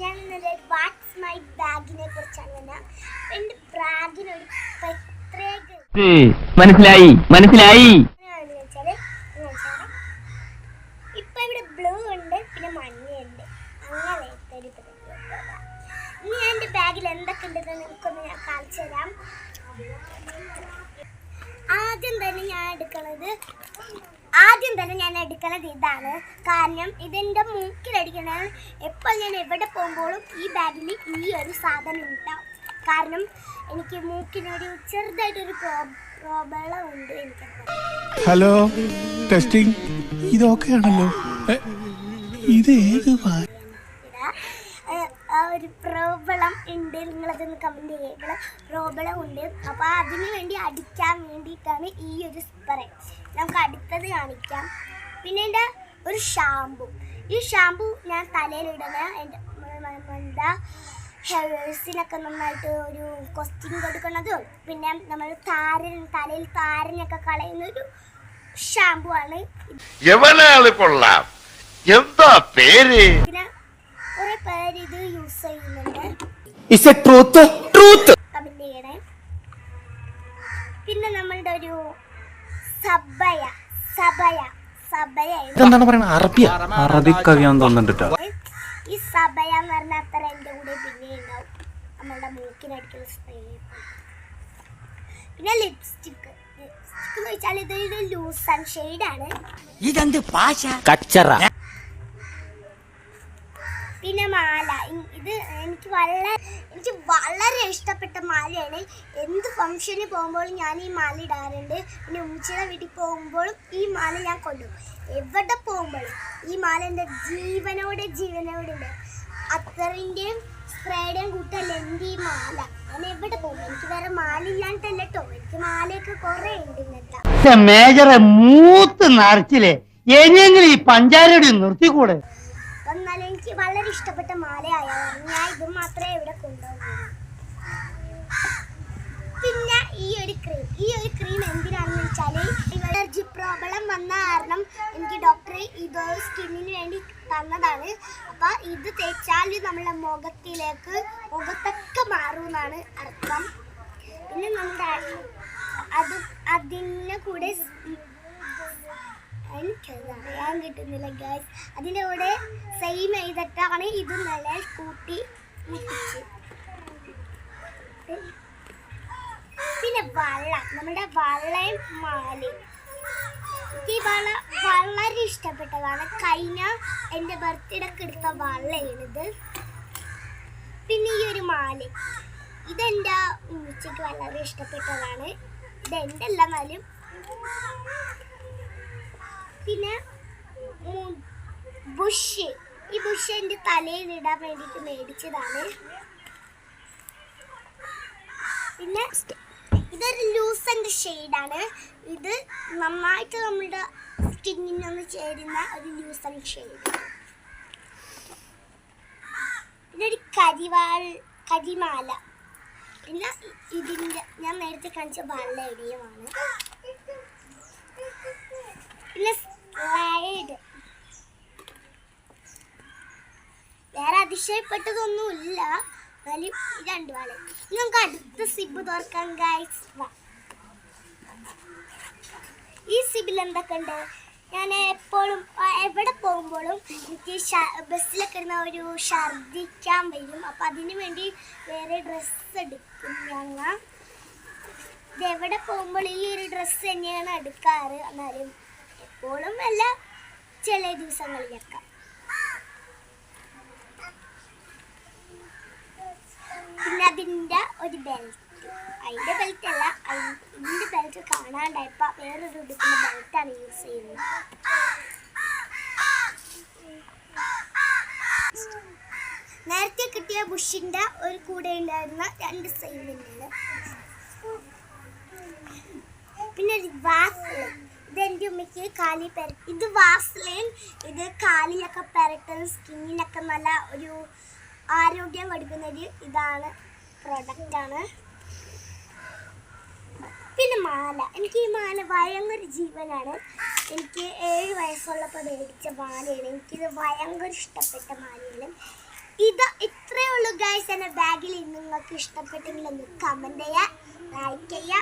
ഞാൻ ഇന്നലെ watts my ബാഗിനെ കുറിച്ചാണ് എൻ്റെ ബാഗിനൊരു പ്രത്യേക മനസ്സിലായി ഇപ്പൊ ഇവിടെ ബ്ലൂ ഉണ്ട്, പിന്നെ മഞ്ഞയുണ്ട്, അങ്ങനത്തെ ഒരു ഇനി ഞാൻ എൻ്റെ ബാഗിൽ എന്തൊക്കെ ഉണ്ടെന്ന് നിങ്ങൾക്കൊന്ന് ഞാൻ കാണിച്ചു തരാം. ആദ്യം തന്നെ ഞാൻ എടുക്കുന്നത് ഇതാണ്. കാരണം ഇതെൻ്റെ മൂക്കിലടിക്കുന്നത്. എപ്പോൾ ഞാൻ എവിടെ പോകുമ്പോഴും ഈ ബാഗിൽ ഈ ഒരു സാധനം ഉണ്ടാവും. കാരണം എനിക്ക് മൂക്കിനൊരു ചെറുതായിട്ടൊരു പ്രോബ്ലം ഉണ്ട്. എനിക്ക് ഹലോ ടെസ്റ്റിംഗ് ഇതൊക്കെയാണല്ലോ. ഇത് ഏത് ഒരു പ്രോബ്ലം ഉണ്ട്, നിങ്ങളതൊന്ന് കമൻറ്റ് ചെയ്യണം. പ്രോബ്ലം ഉണ്ട്. അപ്പോൾ അതിന് വേണ്ടി അടിക്കാൻ വേണ്ടിയിട്ടാണ് ഈ ഒരു സ്പ്രേ. നമുക്ക് അടുത്തത് കാണിക്കാം. പിന്നെ എൻ്റെ ഒരു ഷാമ്പു. ഈ ഷാമ്പു ഞാൻ തലയിലിടുന്ന എൻ്റെ എന്താ ഹെയർസിനൊക്കെ നന്നായിട്ട് ഒരു കോസ്റ്റിംഗ് കൊടുക്കുന്നതും പിന്നെ നമ്മൾ തലയിൽ താരനൊക്കെ കളയുന്ന ഒരു ഷാമ്പു ആണ്. പിന്നെ കുറെ പേര് ഇത് യൂസ് ചെയ്യുന്നുണ്ട്. കമന്റ് ചെയ്യണേ. പിന്നെ നമ്മളുടെ ഒരു സബയ ഈ സബയ എന്ന് പറഞ്ഞ അത്ര എൻ്റെ കൂടെ പിന്നെ ഉണ്ടാവും. നമ്മളുടെ മൂക്കിനടിക്കുന്ന സ്പ്രേ. പിന്നെ ലിപ്സ്റ്റിക് എന്ന് വെച്ചാൽ ഇതൊരു ലൂസ് ആൻഡ് ഷെയ്ഡാണ്. പിന്നെ മാല. ഇത് എനിക്ക് വളരെ ഇഷ്ടപ്പെട്ട മാലയാണ്. എന്ത് ഫംഗ്ഷന് പോകുമ്പോഴും ഞാൻ ഈ മാല ഇടാറുണ്ട്. പിന്നെ ഉമ്മച്ചിയുടെ വീട്ടിൽ പോകുമ്പോഴും ഈ മാല ഞാൻ കൊണ്ടുപോകും. എവിടെ പോകുമ്പോഴും ഈ മാല എൻ്റെ ജീവനോടെ ഉണ്ട്. അത്തറിൻ്റെയും സ്പ്രേയുടെയും കൂട്ടല്ല എൻ്റെ ഈ മാല. ഞാൻ എവിടെ പോകുമ്പോൾ എനിക്ക് വേറെ മാല ഇല്ലാണ്ടല്ല കേട്ടോ. എനിക്ക് മാലയൊക്കെ കുറേ ഉണ്ട്. മേജറെ മൂത്ത് നിറച്ചില്ലേ എങ്ങനെങ്കിലും ഈ പഞ്ചാരയുടെ നിർത്തിക്കൂടെ. എന്നാലും എനിക്ക് വളരെ ഇഷ്ടപ്പെട്ട മാലയായാണ്. ഞാൻ ഇത് മാത്രമേ ഇവിടെ കൊണ്ടുപോകുന്നു. പിന്നെ ഈ ഒരു ക്രീം എന്തിനാണെന്ന് വെച്ചാൽ അലർജി പ്രോബ്ലം വന്ന കാരണം എനിക്ക് ഡോക്ടർ ഇത് സ്കിന്നിന് വേണ്ടി തന്നതാണ്. അപ്പം ഇത് തേച്ചാൽ നമ്മുടെ മുഖത്തൊക്കെ മാറുമെന്നാണ് അർത്ഥം. പിന്നെ നമ്മുടെ അതിൻ്റെ കൂടെ എനിക്കറിയാൻ കിട്ടുന്നില്ല ഗൈസ്. അതിൻ്റെ കൂടെ സെയിം ചെയ്തിട്ടാണ് ഇത് നല്ല കൂട്ടി മുട്ടിച്ച്. പിന്നെ നമ്മുടെ വളയും മാലയും. ഈ വള വളരെ ഇഷ്ടപ്പെട്ടതാണ്. കഴിഞ്ഞ എൻ്റെ ബർത്ത്ഡേക്ക് എടുത്ത വളയാണിത്. പിന്നെ ഈ ഒരു മാല ഇതെൻ്റെ ഉമ്മച്ചിക്ക് വളരെ ഇഷ്ടപ്പെട്ടതാണ്. ഇതെൻ്റെ അല്ല എന്നാലും. പിന്നെ ബുഷ്. ഈ ബുഷ് എൻ്റെ തലയിൽ ഇടാൻ വേണ്ടിയിട്ട് മേടിച്ചതാണ്. പിന്നെ ഇതൊരു ലൂസ് ആൻഡ് ഷെയ്ഡാണ്. ഇത് നന്നായിട്ട് നമ്മുടെ സ്കിന്നിനൊന്ന് ചേരുന്ന ഒരു ലൂസ് ആൻഡ് ഷെയ്ഡ്. പിന്നെ ഒരു കരിമാല. പിന്നെ ഇതിൻ്റെ ഞാൻ നേരത്തെ കാണിച്ച വള ഇടിയുമാണ്. പിന്നെ സ്ലൈഡ്. വേറെ അതിശയപ്പെട്ടതൊന്നുമില്ല. എന്നാലും രണ്ട് വള. നമുക്ക് അടുത്ത സിബ് തുറക്കാം ഗൈസ്. ഈ സിബിൽ എന്തൊക്കെ ഉണ്ട്? ഞാൻ എപ്പോഴും എവിടെ പോകുമ്പോഴും എനിക്ക് ബസ്സിലൊക്കെ ഇരുന്ന ഒരു ഛർദിക്കാൻ വരും. അപ്പം അതിന് വേണ്ടി വേറെ ഡ്രസ്സ് എടുക്കും ഞങ്ങൾ. ഇതെവിടെ പോകുമ്പോൾ ഈ ഒരു ഡ്രസ്സ് തന്നെയാണ് എടുക്കാറ്. എന്നാലും എപ്പോഴും അല്ല, ചില ദിവസങ്ങളിലൊക്കെ. പിന്നെ അതിൻ്റെ ഒരു ബെൽറ്റ്. അതിൻ്റെ ബെൽറ്റ് അല്ല, ഇതിൻ്റെ ബെൽറ്റ് കാണാണ്ടായപ്പോൾ വേറൊരു ഉടുക്കുന്ന ബെൽറ്റാണ് യൂസ് ചെയ്യുന്നത്. നേരത്തെ കിട്ടിയ ബുഷിൻ്റെ ഒരു കൂടെ ഉണ്ടായിരുന്ന രണ്ട് സെയിം തന്നെയാണ്. പിന്നെ ഒരു വാസ്ലിൻ. ഇതെൻ്റെ ഉമ്മയ്ക്ക് കാലിൽ ഇത് വാസ്ലിൻ. ഇത് കാലിലൊക്കെ പെരട്ടുന്ന സ്കിന്നിനൊക്കെ നല്ല ഒരു ആരോഗ്യം കൊടുക്കുന്നൊരു ഇതാണ്, പ്രൊഡക്റ്റാണ്. പിന്നെ മാല. എനിക്ക് ഈ മാല ഭയങ്കര ജീവനാണ്. എനിക്ക് 7 വയസ്സുള്ളപ്പോൾ മേടിച്ച മാലയാണ്. എനിക്കിത് ഭയങ്കര ഇഷ്ടപ്പെട്ട മാലയാണ്. ഇത് ഗൈസ്, എന്റെ ബാഗിൽ നിങ്ങൾക്ക് ഇഷ്ടപ്പെട്ടെങ്കിൽ ഒന്ന് കമന്റ് ചെയ്യുക, ലൈക്ക് ചെയ്യുക.